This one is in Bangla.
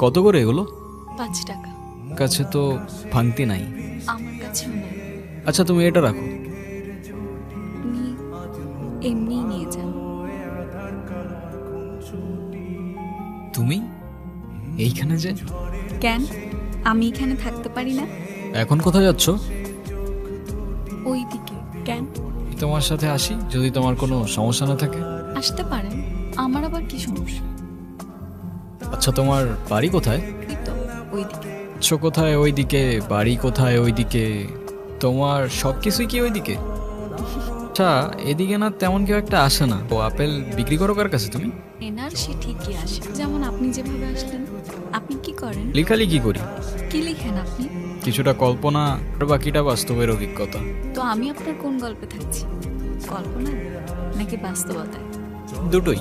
কত করে এগুলো? 5 টাকা। কাছে তো ভাঙতি নাই। আমার কাছেও নেই। আচ্ছা তুমি এটা রাখো। আপনি এমনিই নিয়ে যান। তুমি এইখানে যে? কেন, আমি এখানে থাকতে পারি না? এখন কোথায় যাচ্ছ? ওইদিকে। কেন? তোমার সাথে আসি যদি তোমার কোনো সমস্যা না থাকে। আসতে পারেন, আমার আবার কি সমস্যা? আচ্ছা তোমার বাড়ি কোথায়? এই তো ওইদিকে। কোথায় ওইদিকে, বাড়ি কোথায় ওইদিকে, তোমার সব কিছুই কি ওইদিকে? আচ্ছা এদিকে না তেমন কেউ একটা আসে না। ও আপেল বিক্রি করো কার কাছে তুমি? এনার সে ঠিকই আসে, যেমন আপনি যেভাবে আসলেন। আপনি কি করেন? লেখালেখি করি। কি লিখেন আপনি? কিছুটা কল্পনা আর বাকিটা বাস্তবের অভিজ্ঞতা। তো আমি আপনার কোন গল্পে থাকছি? কল্পনা নাকি বাস্তবতায়? দুটোই।